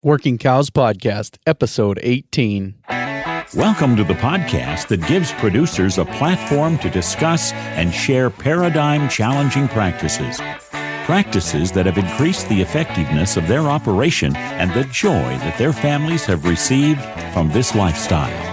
Working Cows Podcast, Episode 18. Welcome to the podcast that gives producers a platform to discuss and share paradigm-challenging practices. Practices that have increased the effectiveness of their operation and the joy that their families have received from this lifestyle.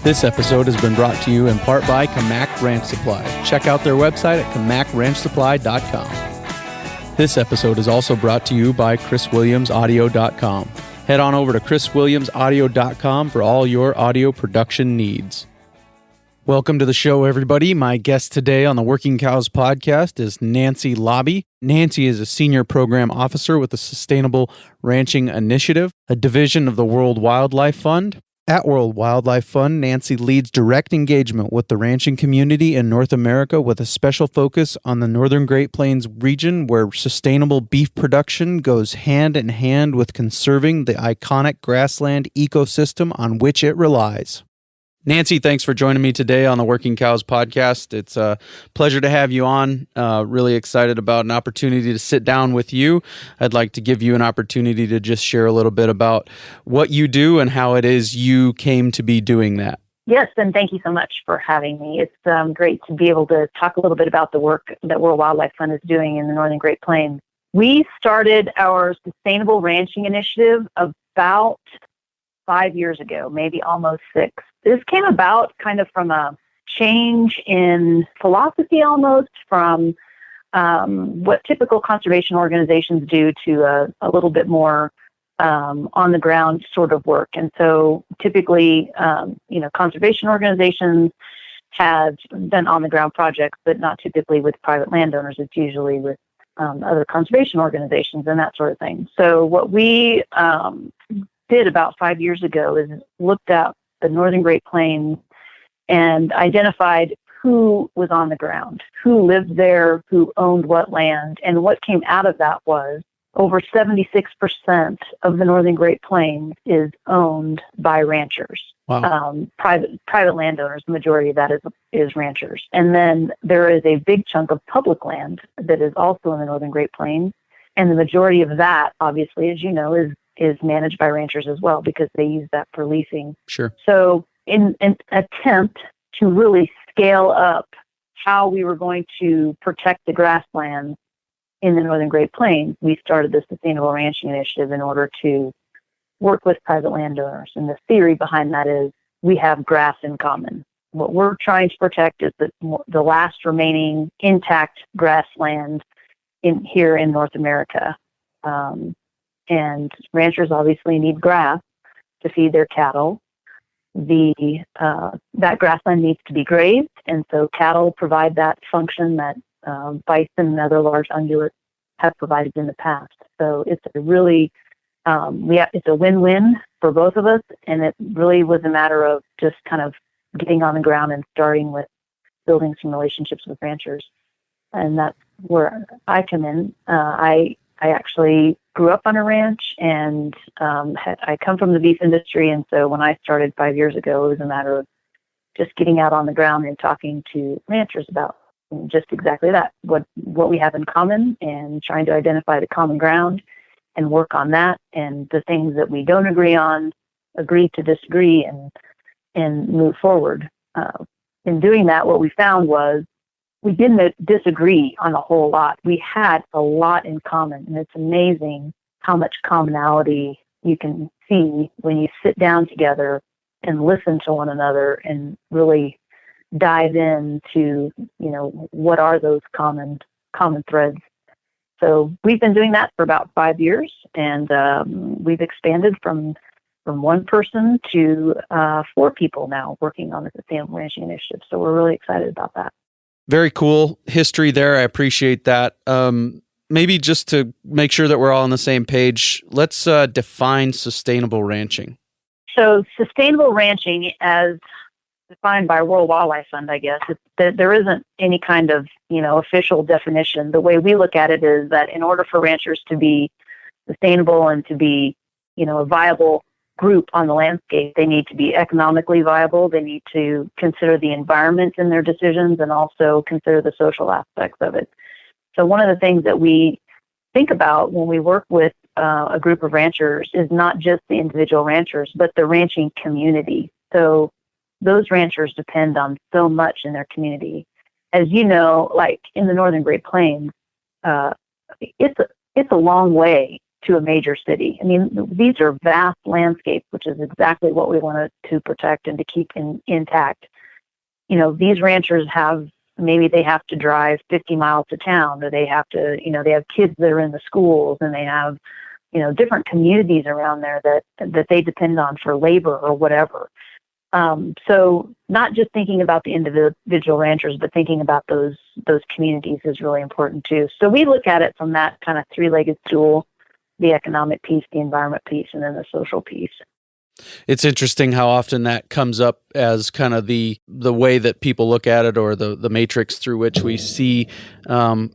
This episode has been brought to you in part by Kamak Ranch Supply. Check out their website at kamakranchsupply.com. This episode is also brought to you by chriswilliamsaudio.com. Head on over to chriswilliamsaudio.com for all your audio production needs. Welcome to the show, everybody. My guest today on the Working Cows podcast is Nancy Labbe. Nancy is a senior program officer with the Sustainable Ranching Initiative, a division of the World Wildlife Fund. At World Wildlife Fund, Nancy leads direct engagement with the ranching community in North America with a special focus on the Northern Great Plains region where sustainable beef production goes hand in hand with conserving the iconic grassland ecosystem on which it relies. Nancy, thanks for joining me today on the Working Cows podcast. It's a pleasure to have you on. Really excited about an opportunity to sit down with you. I'd like to give you an opportunity to just share a little bit about what you do and how it is you came to be doing that. Yes, and thank you so much for having me. It's great to be able to talk a little bit about the work that World Wildlife Fund is doing in the Northern Great Plains. We started our Sustainable Ranching Initiative about 5 years ago, maybe almost 6. This came about kind of from a change in philosophy almost from what typical conservation organizations do to a little bit more on-the-ground sort of work. And so typically, conservation organizations have done on-the-ground projects, but not typically with private landowners. It's usually with other conservation organizations and that sort of thing. So what we did about 5 years ago is looked at the Northern Great Plains and identified who was on the ground, who lived there, who owned what land. And what came out of that was over 76% of the Northern Great Plains is owned by ranchers. Wow. Private landowners. The majority of that is ranchers. And then there is a big chunk of public land that is also in the Northern Great Plains. And the majority of that, obviously, as you know, is managed by ranchers as well because they use that for leasing. Sure. So in an attempt to really scale up how we were going to protect the grasslands in the Northern Great Plains, we started the Sustainable Ranching Initiative in order to work with private landowners. And the theory behind that is we have grass in common. What we're trying to protect is the last remaining intact grassland here in North America. And ranchers obviously need grass to feed their cattle. That grassland needs to be grazed, and so cattle provide that function that bison and other large ungulates have provided in the past. So it's a really it's a win-win for both of us, and it really was a matter of just kind of getting on the ground and starting with building some relationships with ranchers, and that's where I come in. I actually grew up on a ranch, and I come from the beef industry, and so when I started 5 years ago, it was a matter of just getting out on the ground and talking to ranchers about just exactly that, what we have in common, and trying to identify the common ground and work on that, and the things that we don't agree on, agree to disagree and move forward. In doing that, what we found was we didn't disagree on a whole lot. We had a lot in common, and it's amazing how much commonality you can see when you sit down together and listen to one another and really dive into, what are those common threads. So we've been doing that for about 5 years, and we've expanded from one person to 4 people now working on the Sustainable Ranching Initiative. So we're really excited about that. Very cool history there. I appreciate that. maybe just to make sure that we're all on the same page, let's define sustainable ranching. So sustainable ranching, as defined by World Wildlife Fund, I guess, there isn't any kind of, official definition. The way we look at it is that in order for ranchers to be sustainable and to be, a viable group on the landscape, they need to be economically viable. They need to consider the environment in their decisions and also consider the social aspects of it. So one of the things that we think about when we work with a group of ranchers is not just the individual ranchers, but the ranching community. So those ranchers depend on so much in their community. As you know, like in the Northern Great Plains, it's a long way to a major city. I mean, these are vast landscapes, which is exactly what we want to protect and to keep intact. These ranchers maybe they have to drive 50 miles to town, or they have to, they have kids that are in the schools, and they have, different communities around there that they depend on for labor or whatever. So not just thinking about the individual ranchers, but thinking about those communities is really important too. So we look at it from that kind of three-legged stool: the economic piece, the environment piece, and then the social piece. It's interesting how often that comes up as kind of the way that people look at it, or the matrix through which we see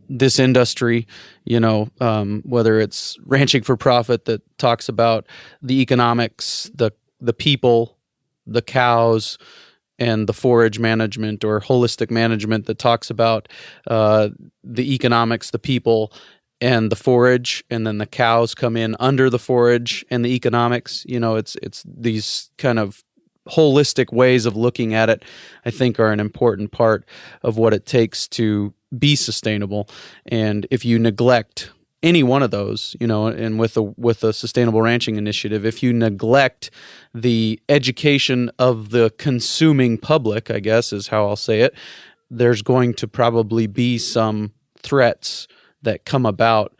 this industry, whether it's ranching for profit that talks about the economics, the people, the cows, and the forage management or holistic management that talks about the economics, the people, and the forage, and then the cows come in under the forage and the economics. It's these kind of holistic ways of looking at it, I think, are an important part of what it takes to be sustainable. And if you neglect any one of those, and with a sustainable ranching initiative, if you neglect the education of the consuming public, I guess is how I'll say it, there's going to probably be some threats that come about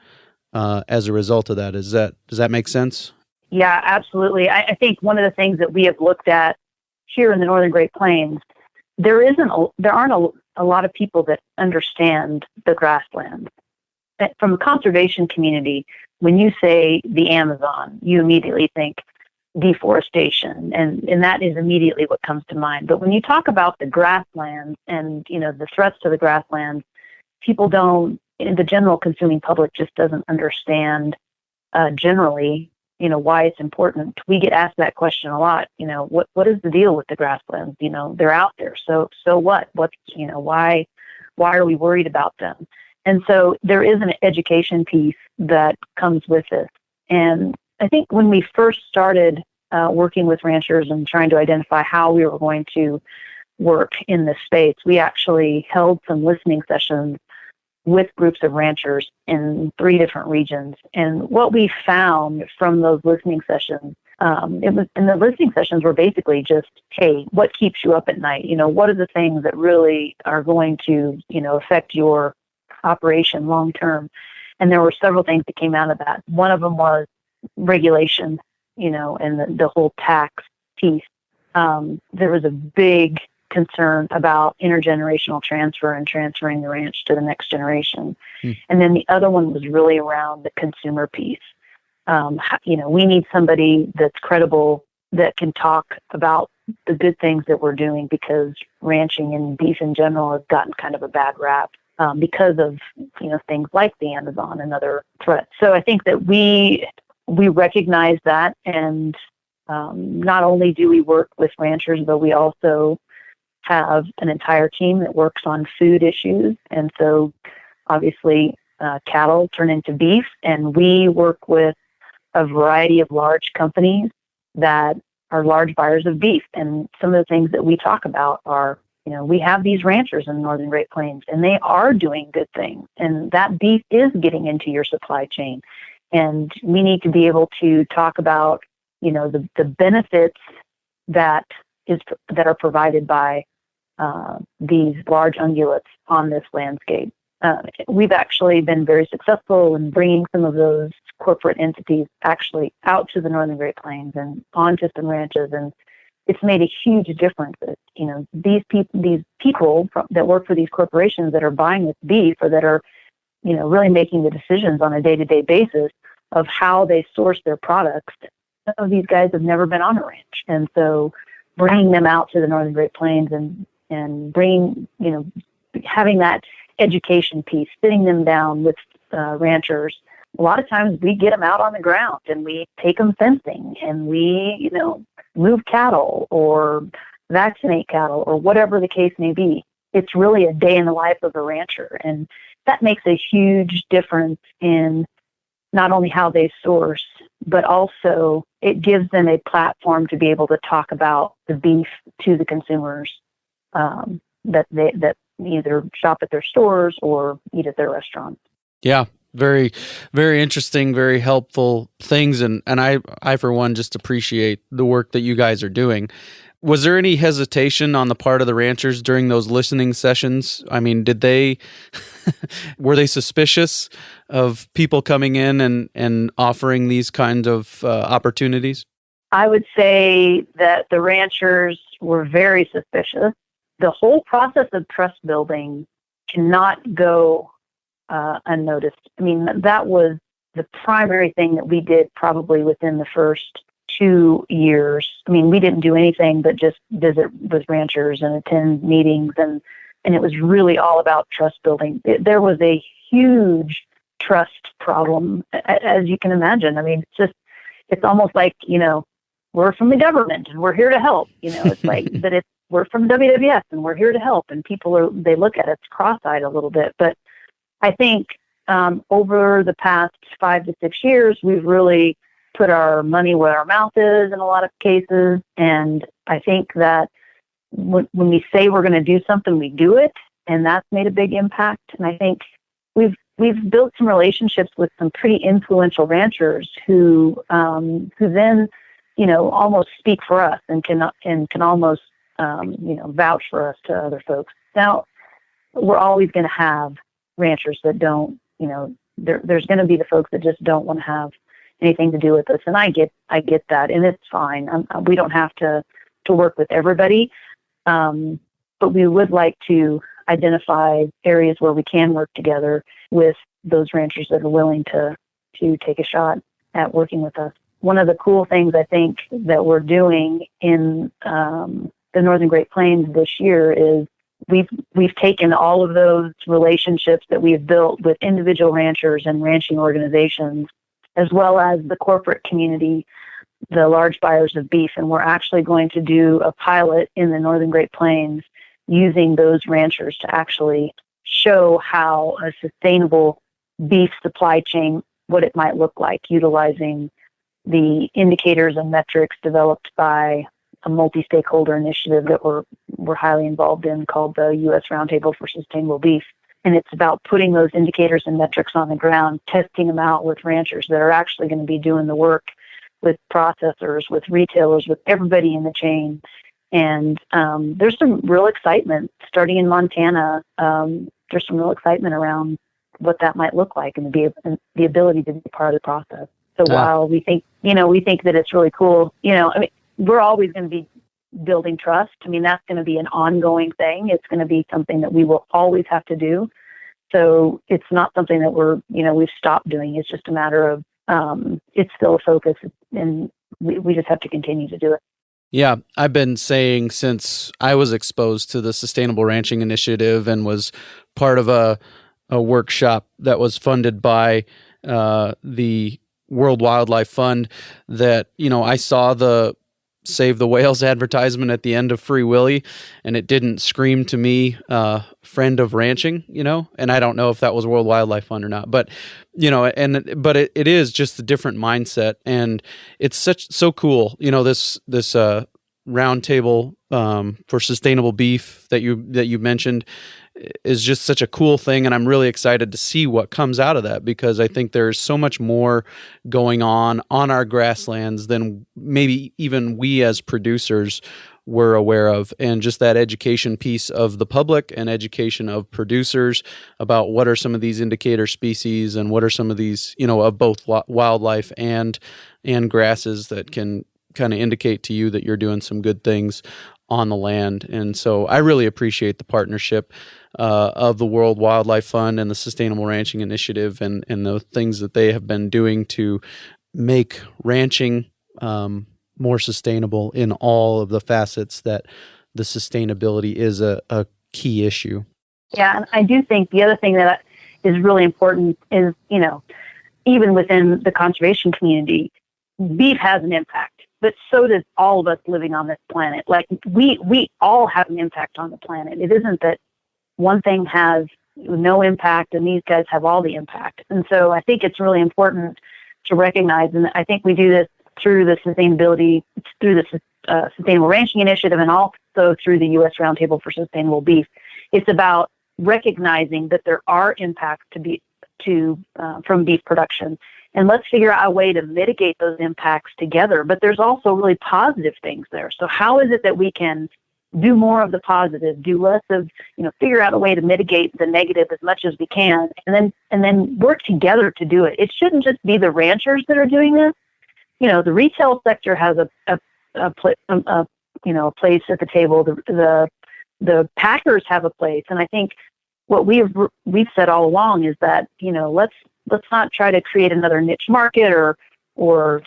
as a result of that. Does that make sense? Yeah, absolutely. I think one of the things that we have looked at here in the Northern Great Plains, there aren't a lot of people that understand the grasslands. From a conservation community, when you say the Amazon, you immediately think deforestation, and that is immediately what comes to mind. But when you talk about the grasslands and the threats to the grasslands, people don't. The general consuming public just doesn't understand generally, why it's important. We get asked that question a lot. What is the deal with the grasslands? They're out there. So what? Why are we worried about them? And so there is an education piece that comes with this. And I think when we first started working with ranchers and trying to identify how we were going to work in this space, we actually held some listening sessions with groups of ranchers in 3 different regions. And what we found from those listening sessions, the listening sessions were basically just, hey, what keeps you up at night? What are the things that really are going to, affect your operation long term? And there were several things that came out of that. One of them was regulation, and the whole tax piece. There was a big concern about intergenerational transfer and transferring the ranch to the next generation. And then the other one was really around the consumer piece. We need somebody that's credible, that can talk about the good things that we're doing, because ranching and beef in general has gotten kind of a bad rap because of, things like the Amazon and other threats. So I think that we recognize that, and not only do we work with ranchers, but we also have an entire team that works on food issues. And so obviously cattle turn into beef, and we work with a variety of large companies that are large buyers of beef. And some of the things that we talk about are, we have these ranchers in the Northern Great Plains, and they are doing good things, and that beef is getting into your supply chain. And we need to be able to talk about, the benefits that are provided by these large ungulates on this landscape. We've actually been very successful in bringing some of those corporate entities actually out to the Northern Great Plains and onto some ranches, and it's made a huge difference. These people that work for these corporations that are buying this beef, or that are really making the decisions on a day-to-day basis of how they source their products. Some of these guys have never been on a ranch. And so bringing them out to the Northern Great Plains and bringing, having that education piece, sitting them down with ranchers. A lot of times we get them out on the ground and we take them fencing and we, move cattle or vaccinate cattle or whatever the case may be. It's really a day in the life of a rancher. And that makes a huge difference in not only how they source, but also it gives them a platform to be able to talk about the beef to the consumers that either shop at their stores or eat at their restaurants. Yeah. Very, very interesting, very helpful things. And I, for one, just appreciate the work that you guys are doing. Was there any hesitation on the part of the ranchers during those listening sessions? I mean, were they suspicious of people coming in and offering these kinds of opportunities? I would say that the ranchers were very suspicious. The whole process of trust building cannot go unnoticed. I mean, that was the primary thing that we did probably within the first 2 years. I mean, we didn't do anything but just visit with ranchers and attend meetings, and it was really all about trust building. There was a huge trust problem, as you can imagine. I mean, it's almost like, we're from the government and we're here to help. It's like that we're from WWF and we're here to help, and they look at it cross-eyed a little bit. But I think over the past 5 to 6 years, we've really put our money where our mouth is in a lot of cases. And I think that when we say we're going to do something, we do it. And that's made a big impact. And I think we've built some relationships with some pretty influential ranchers who then, almost speak for us and can almost, vouch for us to other folks. Now, we're always going to have ranchers that don't, there's going to be the folks that just don't want to have anything to do with us. And I get that, and it's fine. We don't have to work with everybody. But we would like to identify areas where we can work together with those ranchers that are willing to take a shot at working with us. One of the cool things I think that we're doing in the Northern Great Plains this year is we've taken all of those relationships that we have built with individual ranchers and ranching organizations, as well as the corporate community, the large buyers of beef, and we're actually going to do a pilot in the Northern Great Plains using those ranchers to actually show how a sustainable beef supply chain, what it might look like, utilizing the indicators and metrics developed by a multi-stakeholder initiative that we're highly involved in called the U.S. Roundtable for Sustainable Beef. And it's about putting those indicators and metrics on the ground, testing them out with ranchers that are actually going to be doing the work with processors, with retailers, with everybody in the chain. And there's some real excitement starting in Montana. There's some real excitement around what that might look like and the ability to be part of the process. So while we think that it's really cool, we're always going to be building trust. I mean, that's going to be an ongoing thing. It's going to be something that we will always have to do. So it's not something that we've stopped doing. It's just a matter of, it's still a focus, and we just have to continue to do it. Yeah, I've been saying since I was exposed to the Sustainable Ranching Initiative and was part of a workshop that was funded by the World Wildlife Fund that, I saw the Save the Whales advertisement at the end of Free Willy, and it didn't scream to me, friend of ranching, and I don't know if that was World Wildlife Fund or not, but, but it is just a different mindset, and it's so cool, this roundtable for sustainable beef that you mentioned is just such a cool thing, and I'm really excited to see what comes out of that, because I think there's so much more going on our grasslands than maybe even we as producers were aware of, and just that education piece of the public and education of producers about what are some of these indicator species and what are some of these, of both wildlife and grasses that can kind of indicate to you that you're doing some good things on the land. And so I really appreciate the partnership. of the World Wildlife Fund and the Sustainable Ranching Initiative and the things that they have been doing to make ranching more sustainable in all of the facets that the sustainability is a key issue. Yeah, and I do think the other thing that is really important is, even within the conservation community, beef has an impact, but so does all of us living on this planet. Like we all have an impact on the planet. It isn't that one thing has no impact and these guys have all the impact. And so I think it's really important to recognize, and I think we do this through the sustainability, through the Sustainable Ranching Initiative, and also through the U.S. Roundtable for Sustainable Beef. It's about recognizing that there are impacts from beef production, and let's figure out a way to mitigate those impacts together. But there's also really positive things there. So how is it that we can do more of the positive, do less of, figure out a way to mitigate the negative as much as we can, and then work together to do it. It shouldn't just be the ranchers that are doing this. The retail sector has a place at the table. The packers have a place, and I think what we've said all along is that let's not try to create another niche market or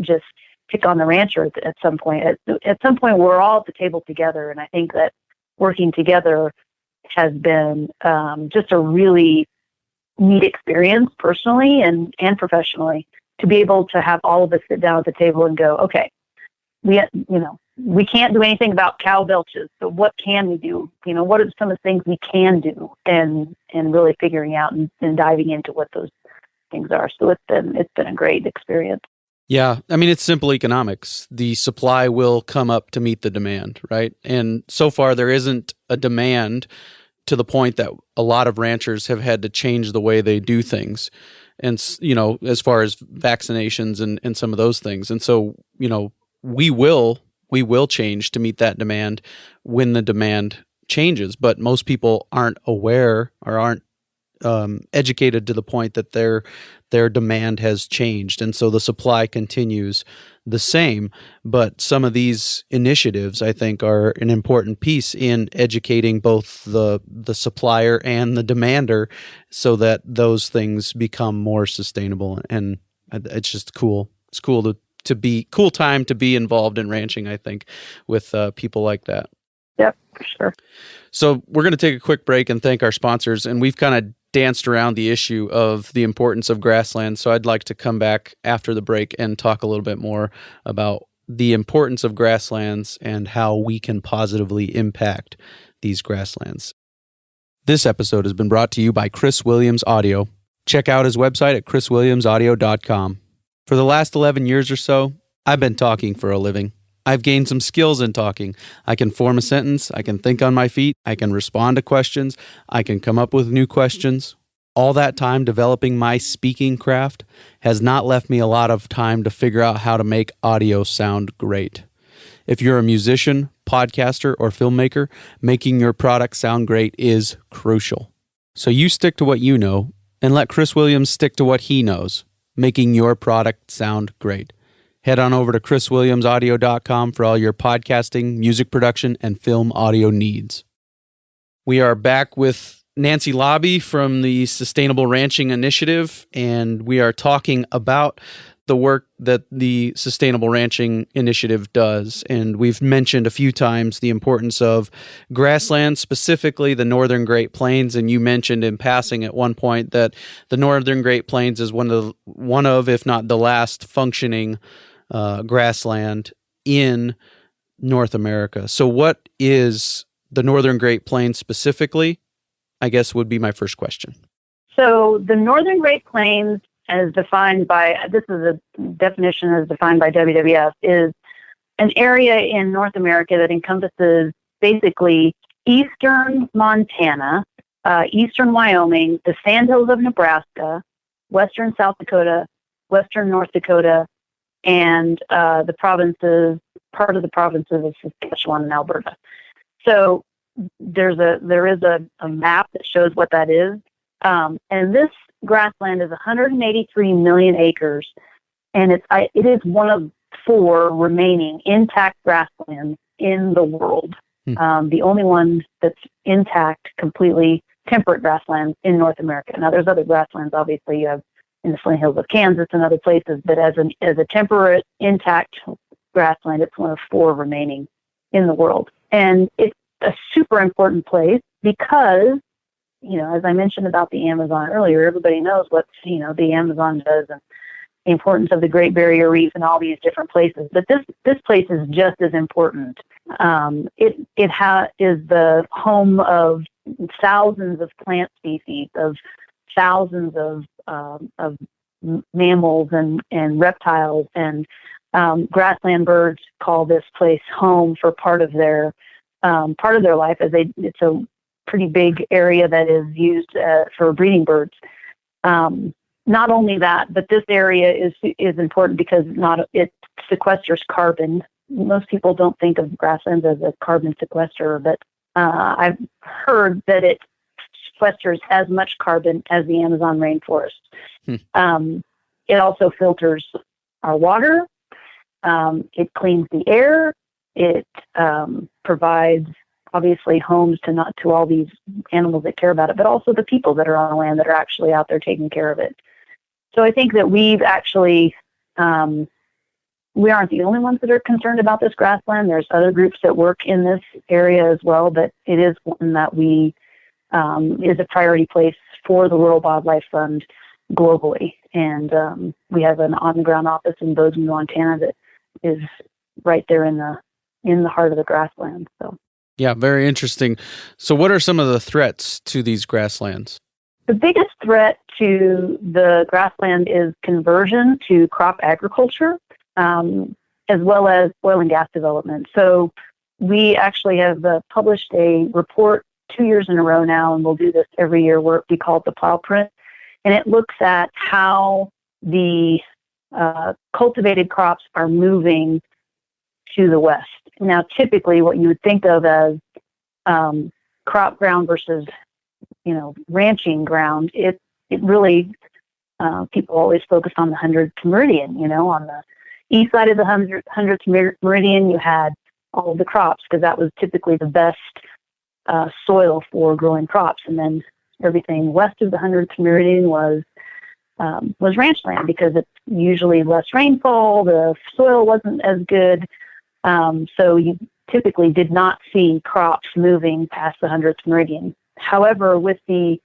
just pick on the rancher at some point. At some point, we're all at the table together, and I think that working together has been just a really neat experience personally and professionally, to be able to have all of us sit down at the table and go, okay, we can't do anything about cow belches, so what can we do? What are some of the things we can do, and really figuring out and diving into what those things are. So it's been a great experience. Yeah, I mean, it's simple economics. The supply will come up to meet the demand, right? And so far, there isn't a demand to the point that a lot of ranchers have had to change the way they do things. And, as far as vaccinations and some of those things. And so, we will change to meet that demand when the demand changes. But most people aren't aware or aren't educated to the point that their demand has changed, and so the supply continues the same. But some of these initiatives, I think, are an important piece in educating both the supplier and the demander, so that those things become more sustainable. And it's just cool. It's cool cool time to be involved in ranching, I think, with people like that. Yep, for sure. So we're going to take a quick break and thank our sponsors, and we've kind of danced around the issue of the importance of grasslands. So I'd like to come back after the break and talk a little bit more about the importance of grasslands and how we can positively impact these grasslands. This episode has been brought to you by Chris Williams Audio. Check out his website at chriswilliamsaudio.com. For the last 11 years or so, I've been talking for a living. I've gained some skills in talking. I can form a sentence, I can think on my feet, I can respond to questions, I can come up with new questions. All that time developing my speaking craft has not left me a lot of time to figure out how to make audio sound great. If you're a musician, podcaster, or filmmaker, making your product sound great is crucial. So you stick to what you know, and let Chris Williams stick to what he knows, making your product sound great. Head on over to chriswilliamsaudio.com for all your podcasting, music production, and film audio needs. We are back with Nancy Labbe from the Sustainable Ranching Initiative, and we are talking about the work that the Sustainable Ranching Initiative does. And we've mentioned a few times the importance of grasslands, specifically the Northern Great Plains. And you mentioned in passing at one point that the Northern Great Plains is one of, if not the last functioning grassland in North America. So what is the Northern Great Plains specifically, I guess would be my first question. So the Northern Great Plains, as defined by, this is a definition as defined by WWF, is an area in North America that encompasses basically eastern Montana, eastern Wyoming, the Sandhills of Nebraska, western South Dakota, western North Dakota, and part of the provinces of Saskatchewan and Alberta. So there is a map that shows what that is. And this grassland is 183 million acres, and it is one of 4 remaining intact grasslands in the world. The only one that's intact, completely temperate grasslands in North America. Now, there's other grasslands, obviously, you have in the Flint Hills of Kansas and other places, but as a temperate, intact grassland, it's one of 4 remaining in the world. And it's a super important place because, as I mentioned about the Amazon earlier, everybody knows what, the Amazon does and the importance of the Great Barrier Reef and all these different places. But this place is just as important. It is the home of thousands of plant species, of thousands of mammals and reptiles, and grassland birds call this place home for part of their life, as it's a pretty big area that is used for breeding birds. Not only that, but this area is important because it sequesters carbon. Most people don't think of grasslands as a carbon sequesterer, but I've heard that it sequesters as much carbon as the Amazon rainforest. It also filters our water. It cleans the air. It provides, obviously, homes to all these animals that care about it, but also the people that are on the land that are actually out there taking care of it. So I think that we've actually, we aren't the only ones that are concerned about this grassland. There's other groups that work in this area as well, but it is one that is a priority place for the World Wildlife Fund globally. And we have an on-the-ground office in Bozeman, Montana that is right there in the heart of the grasslands. So. Yeah, very interesting. So what are some of the threats to these grasslands? The biggest threat to the grassland is conversion to crop agriculture, as well as oil and gas development. So we actually have published a report 2 years in a row now, and we'll do this every year, where we call it the plow print. And it looks at how the cultivated crops are moving to the west. Now, typically what you would think of as crop ground versus ranching ground, it really, people always focus on the 100th meridian. On the east side of the 100th meridian, you had all of the crops because that was typically the best soil for growing crops. And then everything west of the 100th meridian was ranch land because it's usually less rainfall, the soil wasn't as good. So you typically did not see crops moving past the 100th meridian. However, with the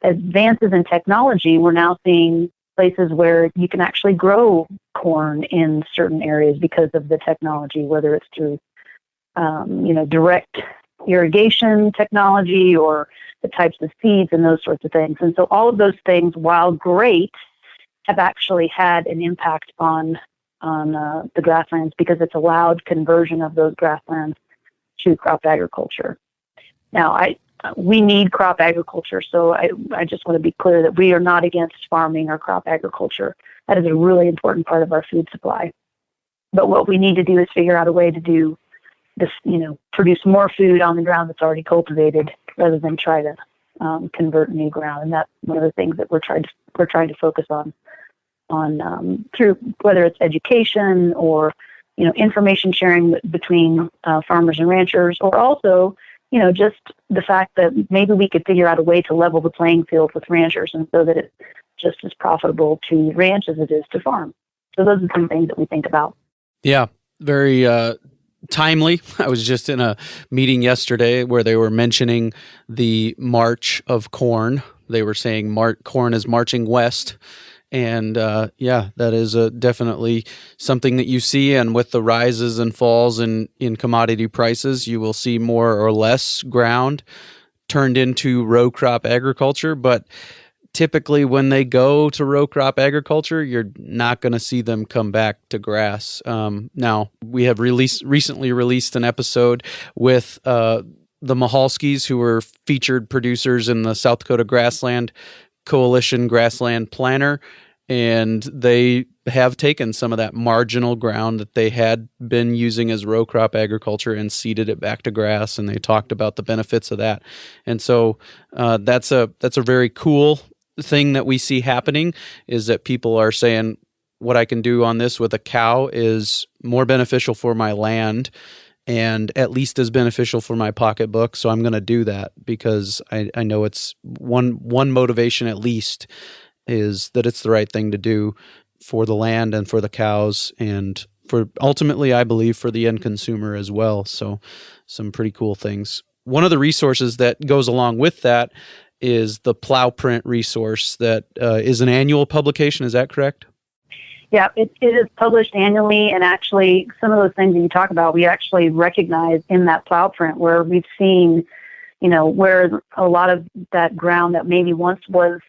advances in technology, we're now seeing places where you can actually grow corn in certain areas because of the technology, whether it's through, direct irrigation technology or the types of seeds and those sorts of things. And so all of those things, while great, have actually had an impact on the grasslands because it's allowed conversion of those grasslands to crop agriculture. Now, we need crop agriculture, so I just want to be clear that we are not against farming or crop agriculture. That is a really important part of our food supply. But what we need to do is figure out a way to do this, produce more food on the ground that's already cultivated rather than try to convert new ground. And that's one of the things that we're trying to focus on through whether it's education or information sharing between farmers and ranchers, or also just the fact that maybe we could figure out a way to level the playing field with ranchers, and so that it's just as profitable to ranch as it is to farm. So those are some things that we think about. Yeah, very timely. I was just in a meeting yesterday where they were mentioning the march of corn. They were saying corn is marching west. And that is definitely something that you see. And with the rises and falls in commodity prices, you will see more or less ground turned into row crop agriculture. But typically when they go to row crop agriculture, you're not going to see them come back to grass. Now, we have recently released an episode with the Mahalskis, who were featured producers in the South Dakota Grassland Coalition Grassland Planner, and they have taken some of that marginal ground that they had been using as row crop agriculture and seeded it back to grass, and they talked about the benefits of that. And so that's a very cool thing that we see happening, is that people are saying, what I can do on this with a cow is more beneficial for my land and at least as beneficial for my pocketbook. So I'm going to do that because I know it's one motivation at least is that it's the right thing to do for the land and for the cows and for ultimately, I believe, for the end consumer as well. So some pretty cool things. One of the resources that goes along with that is the Plow Print resource that is an annual publication. Is that correct? Yeah, it is published annually, and actually some of those things that you talk about, we actually recognize in that Plow Print where we've seen, where a lot of that ground that maybe once was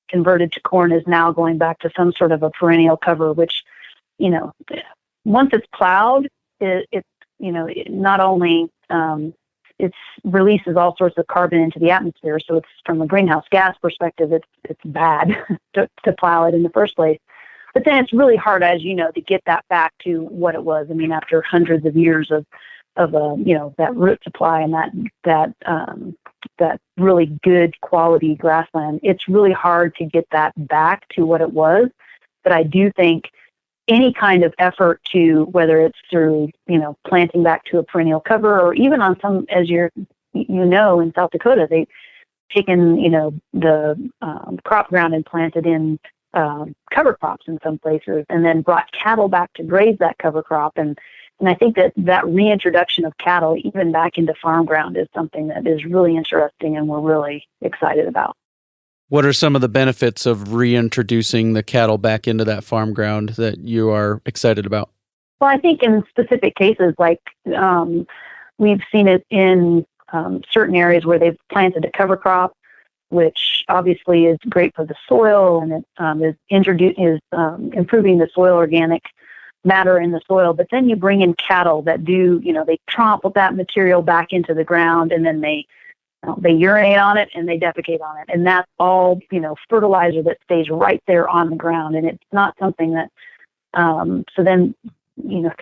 converted to corn is now going back to some sort of a perennial cover, which, once it's plowed, it not only it releases all sorts of carbon into the atmosphere, so it's from a greenhouse gas perspective, it's bad to plow it in the first place. But then it's really hard, as you know, to get that back to what it was. I mean, after hundreds of years of that root supply and that really good quality grassland, it's really hard to get that back to what it was. But I do think any kind of effort to, whether it's through, planting back to a perennial cover, or even on some, as in South Dakota, they've taken, the crop ground and planted in cover crops in some places, and then brought cattle back to graze that cover crop. And I think that reintroduction of cattle even back into farm ground is something that is really interesting and we're really excited about. What are some of the benefits of reintroducing the cattle back into that farm ground that you are excited about? Well, I think in specific cases, like we've seen it in certain areas where they've planted a cover crop, which obviously is great for the soil, and it is improving the soil organic matter in the soil. But then you bring in cattle that do, they tromp that material back into the ground, and then they urinate on it and they defecate on it, and that's all fertilizer that stays right there on the ground. And it's not something that so then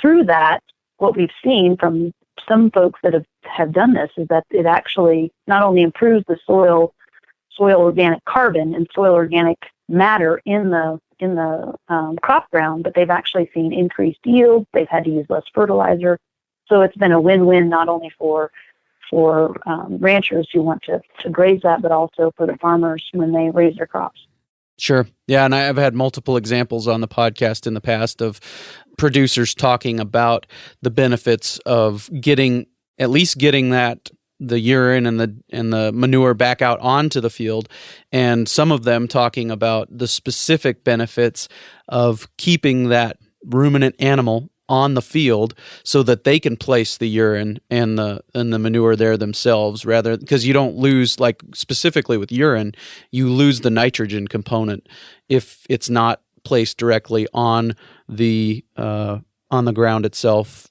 through that, what we've seen from some folks that have done this is that it actually not only improves the soil organic carbon and soil organic matter in the crop ground, but they've actually seen increased yield. They've had to use less fertilizer. So it's been a win-win not only for ranchers who want to graze that, but also for the farmers when they raise their crops. Sure. Yeah, and I've had multiple examples on the podcast in the past of producers talking about the benefits of getting that the urine and the manure back out onto the field, and some of them talking about the specific benefits of keeping that ruminant animal on the field so that they can place the urine and the manure there themselves, rather, because you don't lose, like specifically with urine, you lose the nitrogen component if it's not placed directly on the ground itself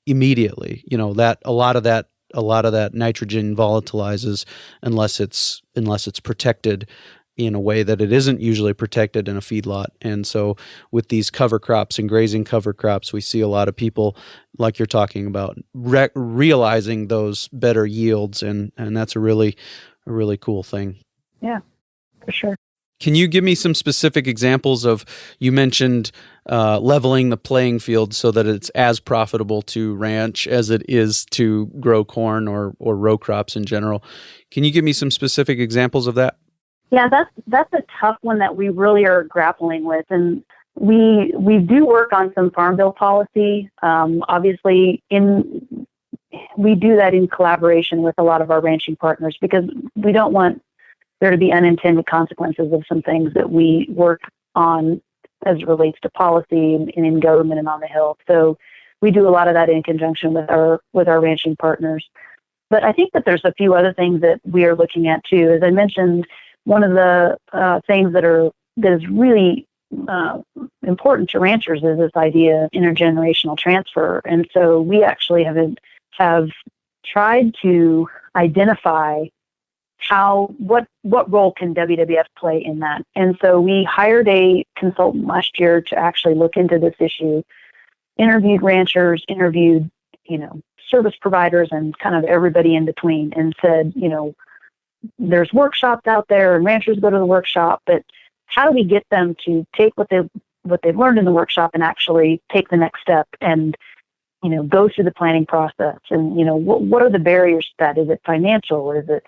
immediately. That a lot of that nitrogen volatilizes unless it's protected in a way that it isn't usually protected in a feedlot. And so with these cover crops and grazing cover crops, we see a lot of people, like you're talking about, realizing those better yields, and that's a really cool thing. Yeah, for sure. Can you give me some specific examples of, you mentioned leveling the playing field so that it's as profitable to ranch as it is to grow corn or row crops in general. Can you give me some specific examples of that? Yeah, that's a tough one that we really are grappling with, and we do work on some farm bill policy. Obviously, we do that in collaboration with a lot of our ranching partners because we don't want there to be unintended consequences of some things that we work on as it relates to policy and in government and on the Hill. So we do a lot of that in conjunction with our ranching partners. But I think that there's a few other things that we are looking at too. As I mentioned, one of the things that is really important to ranchers is this idea of intergenerational transfer. And so we actually have tried to identify what role can WWF play in that. And so we hired a consultant last year to actually look into this issue, interviewed ranchers, interviewed, service providers and kind of everybody in between, and said, there's workshops out there and ranchers go to the workshop, but how do we get them to take what they've learned in the workshop and actually take the next step and go through the planning process. And, what are the barriers to that? Is it financial? Is it,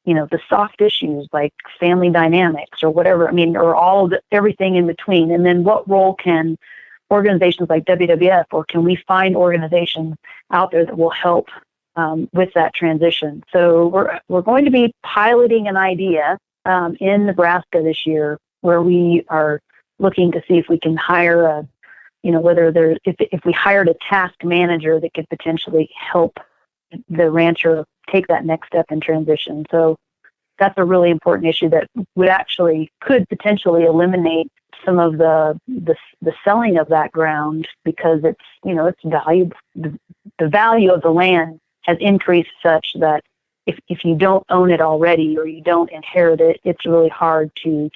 the soft issues like family dynamics or whatever? Or everything in between. And then what role can organizations like WWF, or can we find organizations out there that will help with that transition? So we're going to be piloting an idea in Nebraska this year, where we are looking to see if we can hire if we hired a task manager that could potentially help the rancher take that next step in transition. So that's a really important issue that could potentially eliminate some of the selling of that ground, because it's valuable. The value of the land has increased such that if you don't own it already, or you don't inherit it, it's really hard to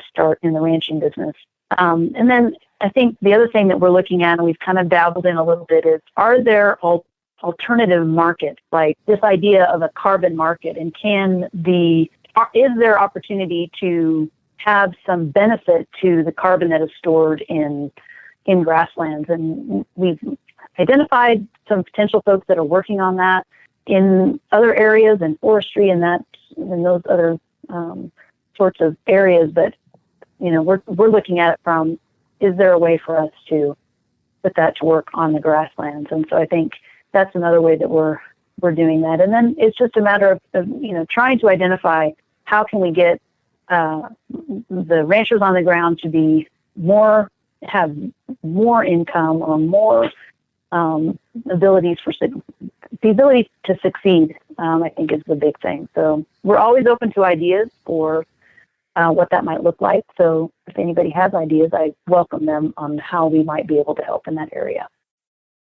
start in the ranching business. And then I think the other thing that we're looking at, and we've kind of dabbled in a little bit, is, are there alternative markets, like this idea of a carbon market, and is there opportunity to have some benefit to the carbon that is stored in grasslands? And we've identified some potential folks that are working on that in other areas, in forestry and those other sorts of areas. But we're looking at it from, is there a way for us to put that to work on the grasslands? And so I think that's another way that we're doing that. And then it's just a matter of trying to identify how can we get the ranchers on the ground to have more income, or more the ability to succeed. I think is the big thing. So we're always open to ideas for what that might look like. So if anybody has ideas, I welcome them on how we might be able to help in that area.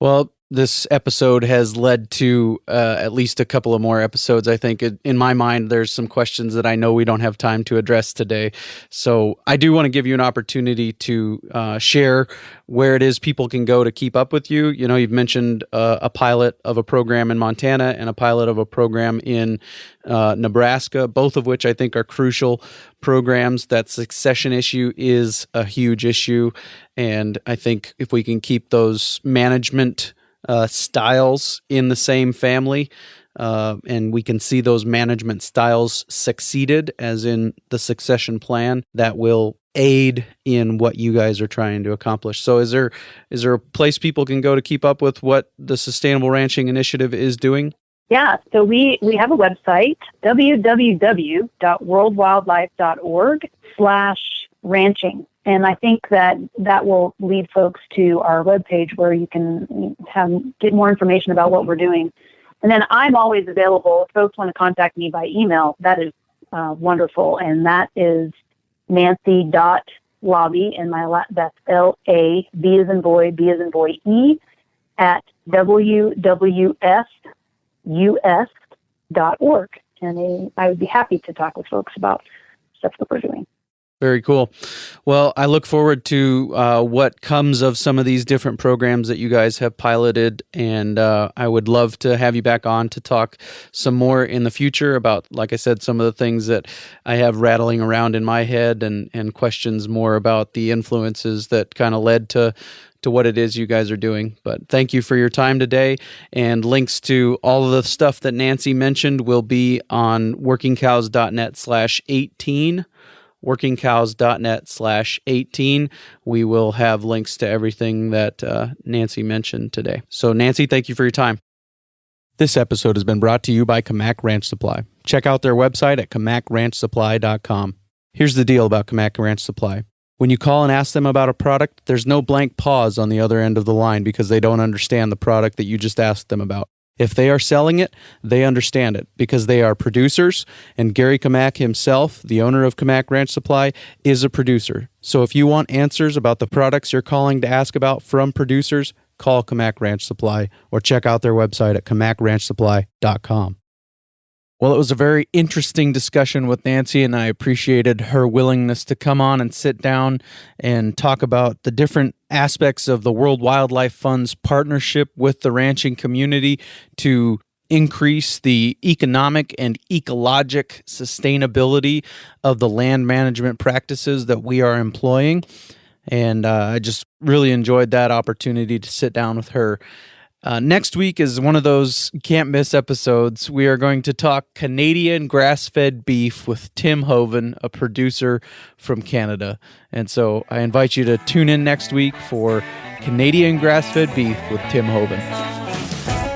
Well, this episode has led to at least a couple of more episodes. I think in my mind, there's some questions that I know we don't have time to address today. So I do want to give you an opportunity to share where it is people can go to keep up with you. You've mentioned a pilot of a program in Montana and a pilot of a program in Nebraska, both of which I think are crucial programs. That succession issue is a huge issue. And I think if we can keep those management styles in the same family, and we can see those management styles succeeded, as in the succession plan, that will aid in what you guys are trying to accomplish. So is there a place people can go to keep up with what the Sustainable Ranching Initiative is doing? Yeah, so we have a website, www.worldwildlife.org/ranching. And I think that will lead folks to our webpage, where you can get more information about what we're doing. And then I'm always available. If folks want to contact me by email, that is wonderful. And that is Nancy.Labbe, and that's LAB as in boy, B as in boy, E, at WWFUS.org. And I would be happy to talk with folks about stuff that we're doing. Very cool. Well, I look forward to what comes of some of these different programs that you guys have piloted, and I would love to have you back on to talk some more in the future about, like I said, some of the things that I have rattling around in my head, and questions more about the influences that kind of led to what it is you guys are doing. But thank you for your time today, and links to all of the stuff that Nancy mentioned will be on workingcows.net/18. workingcows.net/18. We will have links to everything that Nancy mentioned today. So Nancy, thank you for your time. This episode has been brought to you by Camac Ranch Supply. Check out their website at camacranchsupply.com. Here's the deal about Camac Ranch Supply. When you call and ask them about a product, there's no blank pause on the other end of the line because they don't understand the product that you just asked them about. If they are selling it, they understand it because they are producers, and Gary Camac himself, the owner of Camac Ranch Supply, is a producer. So if you want answers about the products you're calling to ask about from producers, call Camac Ranch Supply or check out their website at camacranchsupply.com. Well, it was a very interesting discussion with Nancy, and I appreciated her willingness to come on and sit down and talk about the different aspects of the World Wildlife Fund's partnership with the ranching community to increase the economic and ecologic sustainability of the land management practices that we are employing. And I just really enjoyed that opportunity to sit down with her. Next week is one of those can't miss episodes. We are going to talk Canadian grass-fed beef with Tim Hoven, a producer from Canada. And so I invite you to tune in next week for Canadian grass-fed beef with Tim Hoven.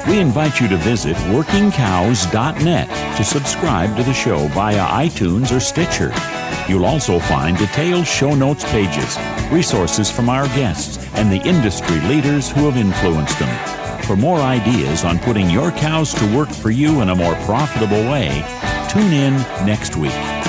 We invite you to visit workingcows.net to subscribe to the show via iTunes or Stitcher. You'll also find detailed show notes pages, resources from our guests, and the industry leaders who have influenced them. For more ideas on putting your cows to work for you in a more profitable way, tune in next week.